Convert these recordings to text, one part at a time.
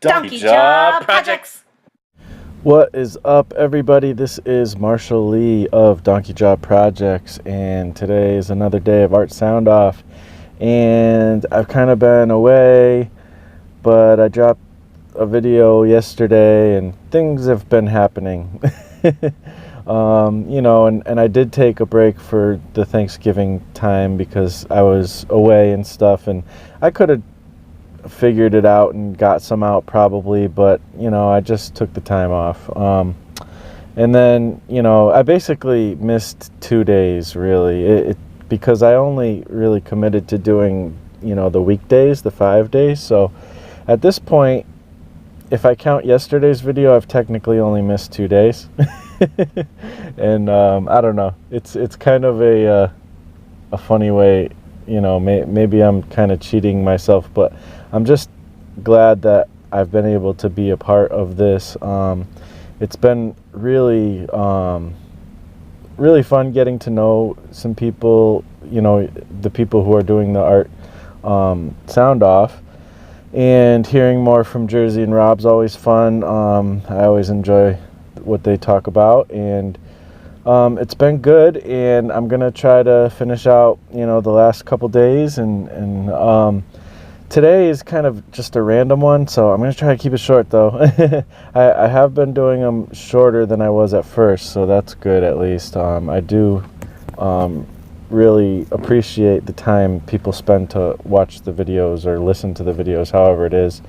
Donkey Jaw Projects. What is up, everybody? This is Marshall Lee of Donkey Jaw Projects, and today is another day of Art Sound Off. And I've kind of been away, but I dropped a video yesterday, and things have been happening. And I did take a break for the Thanksgiving time because I was away and stuff, and I could have figured it out and got some out probably, but I just took the time off. And then I basically missed 2 days really, because I only really committed to doing the weekdays, the 5 days. So at this point, if I count yesterday's video, I've technically only missed 2 days. And I don't know, it's kind of a funny way, maybe I'm kind of cheating myself, but I'm just glad that I've been able to be a part of this. It's been really really fun getting to know some people, the people who are doing the art sound off, and hearing more from Jersey and Rob's always fun. I always enjoy what they talk about, and it's been good, and I'm gonna try to finish out the last couple days, and today is kind of just a random one, so I'm going to try to keep it short, though. I have been doing them shorter than I was at first, so that's good at least. I do really appreciate the time people spend to watch the videos or listen to the videos, however it is.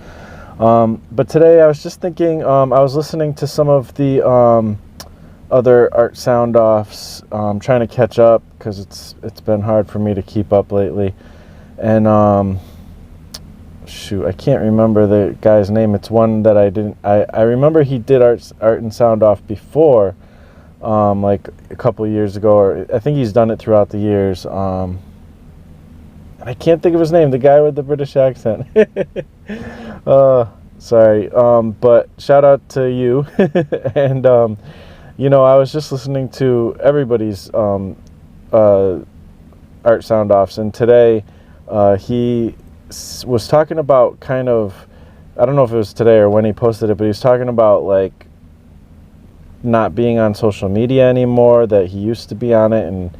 But today I was just thinking, I was listening to some of the other art sound offs, trying to catch up because it's been hard for me to keep up lately. And shoot, I can't remember the guy's name. It's one that I remember he did art and sound off before, like a couple of years ago, or I think he's done it throughout the years. I can't think of his name, the guy with the British accent. Sorry, but shout out to you. And I was just listening to everybody's art sound offs, and today he was talking about kind of, I don't know if it was today or when he posted it, but he was talking about like not being on social media anymore, that he used to be on it and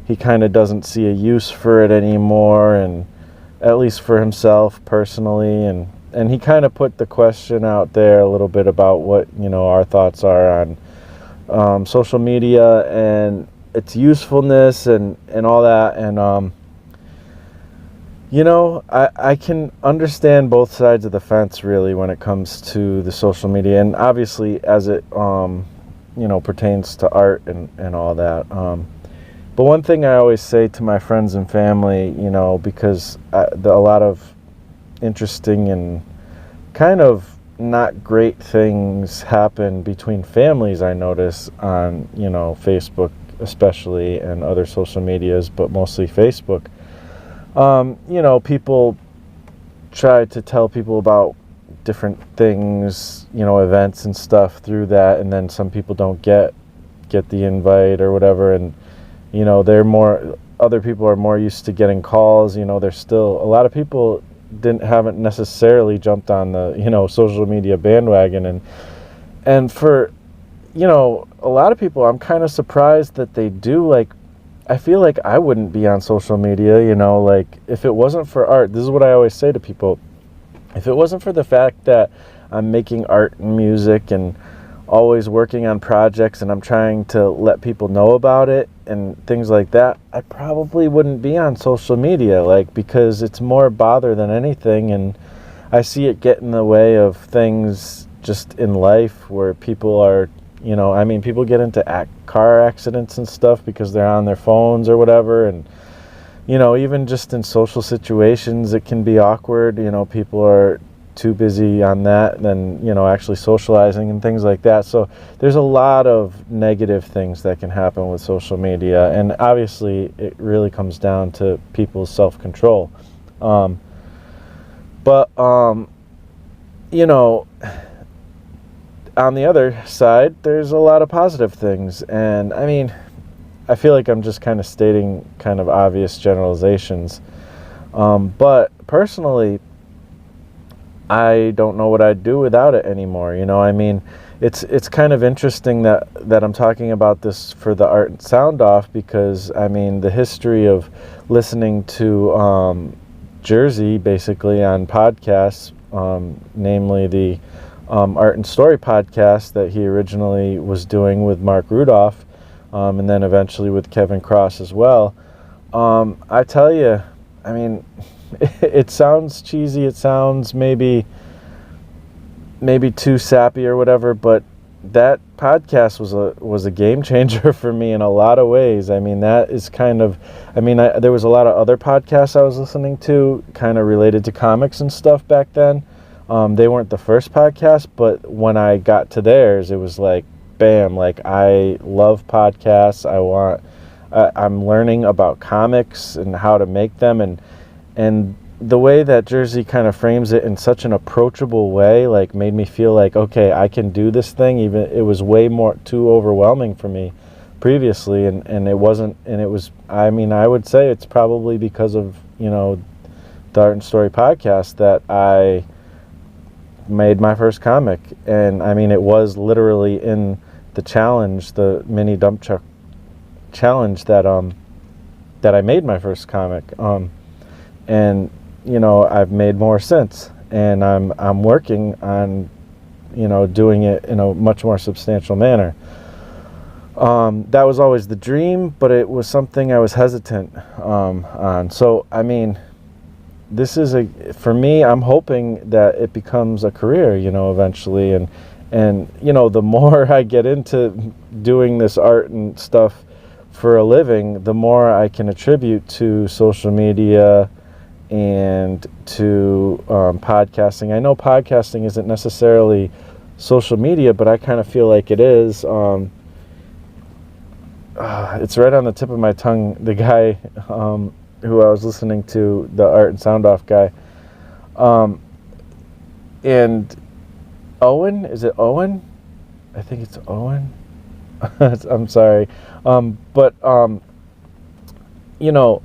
he kind of doesn't see a use for it anymore, and at least for himself personally, and he kind of put the question out there a little bit about what our thoughts are on social media and its usefulness and all that. And I can understand both sides of the fence really when it comes to the social media, and obviously as it pertains to art and all that. But one thing I always say to my friends and family, because a lot of interesting and kind of not great things happen between families, I notice on Facebook especially, and other social medias, but mostly Facebook. People try to tell people about different things, events and stuff through that, and then some people don't get the invite or whatever, and other people are more used to getting calls. There's still a lot of people haven't necessarily jumped on the social media bandwagon, and for a lot of people, I'm kind of surprised that they do. Like, I feel like I wouldn't be on social media, like if it wasn't for art. This is what I always say to people. If it wasn't for the fact that I'm making art and music and always working on projects, and I'm trying to let people know about it and things like that, I probably wouldn't be on social media, because it's more bother than anything, and I see it get in the way of things just in life where people are, people get into car accidents and stuff because they're on their phones or whatever, and even just in social situations it can be awkward. People are too busy on that than actually socializing and things like that. So there's a lot of negative things that can happen with social media, and obviously it really comes down to people's self-control. But on the other side, there's a lot of positive things, and I feel like I'm just kind of stating kind of obvious generalizations, but personally, I don't know what I'd do without it anymore. You know, I mean, it's kind of interesting that I'm talking about this for the Art and Sound Off, because I mean the history of listening to Jersey basically on podcasts, namely the Art and Story podcast that he originally was doing with Mark Rudolph, and then eventually with Kevin Cross as well. I tell you, I mean, it sounds cheesy, it sounds maybe too sappy or whatever, but that podcast was a game changer for me in a lot of ways. I mean, that is kind of, I mean, there was a lot of other podcasts I was listening to kind of related to comics and stuff back then. They weren't the first podcast, but when I got to theirs, it was like, bam, like I love podcasts. I'm learning about comics and how to make them, and the way that Jersey kind of frames it in such an approachable way, like made me feel like, okay, I can do this thing. Even it was way more too overwhelming for me previously, and it wasn't, and it was, I mean, I would say it's probably because of, you know, the Art and Story podcast that I made my first comic. And I mean, it was literally in the challenge, the mini dump truck challenge, that I made my first comic. And you know, I've made more since, and I'm working on, you know, doing it in a much more substantial manner. That was always the dream, but it was something I was hesitant on. So I mean, this is for me, I'm hoping that it becomes a career, you know, eventually, and you know, the more I get into doing this art and stuff for a living, the more I can attribute to social media and to podcasting. I know podcasting isn't necessarily social media, but I kind of feel like it is. It's right on the tip of my tongue. The guy who I was listening to, the Art and Sound Off guy, and Owen, is it Owen? I think it's Owen. I'm sorry, but you know,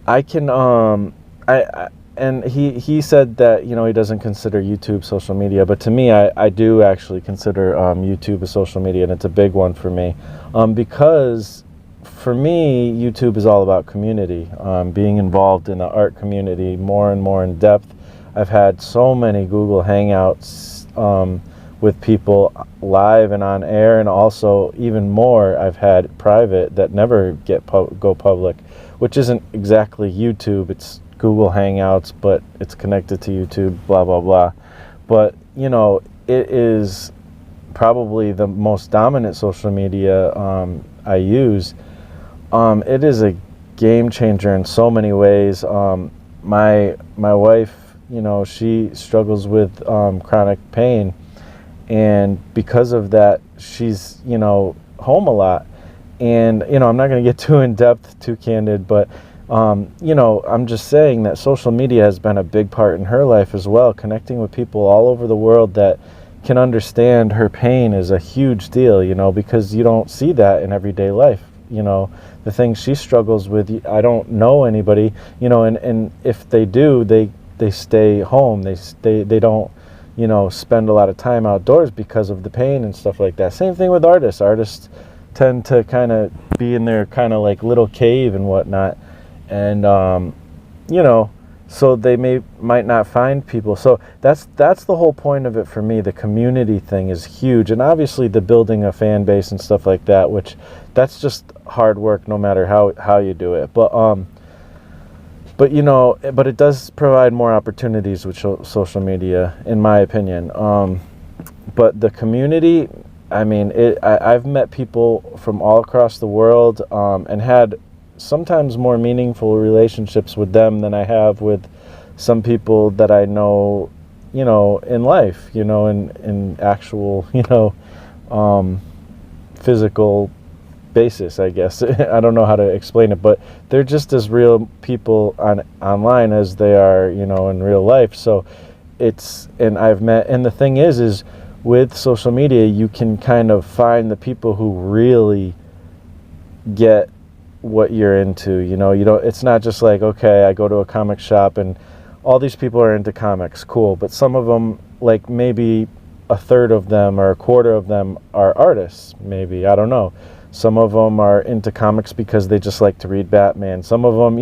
I can and he said that, you know, he doesn't consider YouTube social media, but to me, I do actually consider YouTube a social media, and it's a big one for me, because for me, YouTube is all about community, being involved in the art community more and more in depth. I've had so many Google Hangouts with people live and on air, and also even more I've had private that never go public, which isn't exactly YouTube. It's Google Hangouts, but it's connected to YouTube, blah, blah, blah. But, you know, it is probably the most dominant social media I use. It is a game changer in so many ways. My wife, you know, she struggles with chronic pain, and because of that, she's, you know, home a lot. And, you know, I'm not going to get too in-depth, too candid, but, you know, I'm just saying that social media has been a big part in her life as well. Connecting with people all over the world that can understand her pain is a huge deal, you know, because you don't see that in everyday life. You know, the things she struggles with, I don't know anybody, you know, and if they do, they stay home. They don't, you know, spend a lot of time outdoors because of the pain and stuff like that. Same thing with artists. Artists tend to kind of be in their kind of like little cave and whatnot, and you know, so they might not find people. So that's the whole point of it for me. The community thing is huge, and obviously the building a fan base and stuff like that, which that's just hard work no matter how you do it. But you know, but it does provide more opportunities with social media, in my opinion. But the community, I mean, I've met people from all across the world, and had sometimes more meaningful relationships with them than I have with some people that I know, you know, in life, you know, in actual, you know, physical basis, I guess. I don't know how to explain it, but they're just as real people online as they are, you know, in real life. So and I've met, and the thing is with social media, you can kind of find the people who really get what you're into, you know. It's not just like, okay, I go to a comic shop and all these people are into comics, cool, but some of them, like maybe a third of them or a quarter of them are artists, maybe, I don't know. Some of them are into comics because they just like to read Batman. Some of them,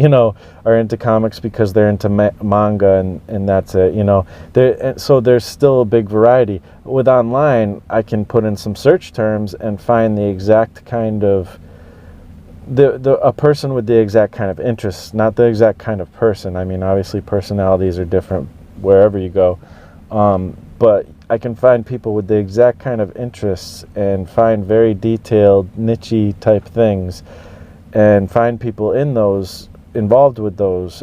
are into comics because they're into manga, and that's it, So there's still a big variety. With online, I can put in some search terms and find the exact kind of, a person with the exact kind of interests, not the exact kind of person. I mean, obviously personalities are different wherever you go. But I can find people with the exact kind of interests and find very detailed, niche-y type things and find people involved with those.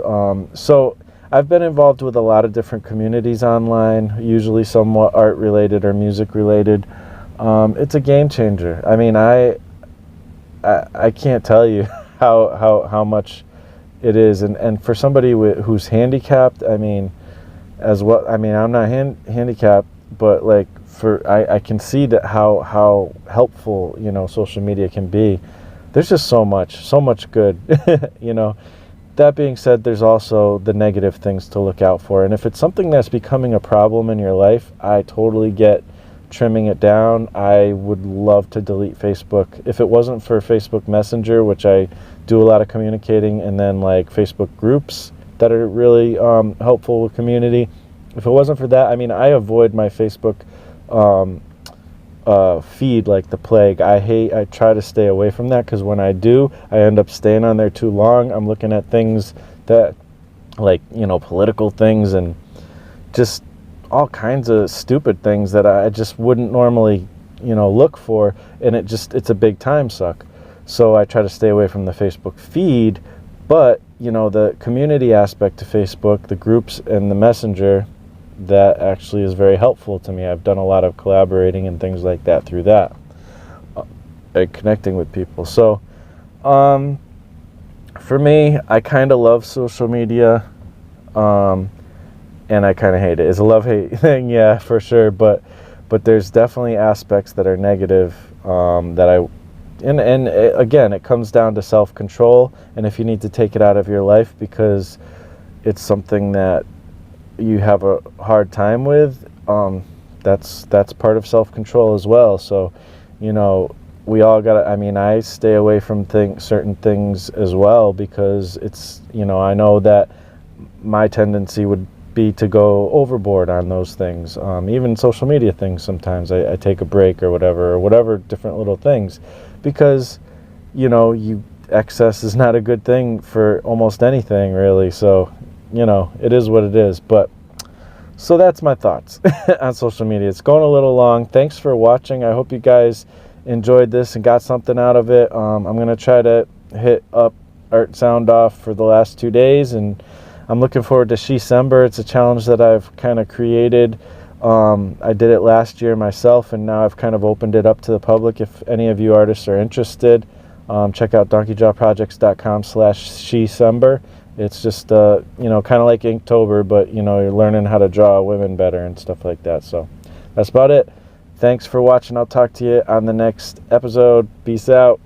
So I've been involved with a lot of different communities online, usually somewhat art-related or music-related. It's a game changer. I mean, I can't tell you how much it is. And for somebody who's handicapped, I mean, I'm not handicapped, but like I can see that how helpful social media can be. There's just so much good. That being said, there's also the negative things to look out for, and if it's something that's becoming a problem in your life, I totally get trimming it down. I would love to delete Facebook. If it wasn't for Facebook Messenger, which I do a lot of communicating, and then like Facebook groups that are really helpful with community. If it wasn't for that, I mean, I avoid my Facebook feed like the plague. I try to stay away from that, because when I do, I end up staying on there too long. I'm looking at things that, like, political things and just all kinds of stupid things that I just wouldn't normally, look for, and it's a big time suck. So I try to stay away from the Facebook feed, but, the community aspect of Facebook, the groups and the Messenger, that actually is very helpful to me. I've done a lot of collaborating and things like that through that, and connecting with people. So, for me, I kind of love social media, and I kind of hate it. It's a love-hate thing, yeah, for sure. But there's definitely aspects that are negative, and again, it comes down to self-control, and if you need to take it out of your life because it's something that you have a hard time with, that's part of self-control as well. So, we all gotta, I stay away from certain things as well, because it's, I know that my tendency would be to go overboard on those things. Even social media things, sometimes I take a break or whatever different little things, because, excess is not a good thing for almost anything, really. So, it is what it is. But so that's my thoughts on social media. It's going a little long. Thanks for watching. I hope you guys enjoyed this and got something out of it. I'm going to try to hit up Art Sound Off for the last 2 days, and I'm looking forward to Shecember. It's a challenge that I've kind of created. I did it last year myself, and now I've kind of opened it up to the public. If any of you artists are interested, check out donkeyjawprojects.com/Shecember. It's just, kind of like Inktober, but, you're learning how to draw women better and stuff like that. So that's about it. Thanks for watching. I'll talk to you on the next episode. Peace out.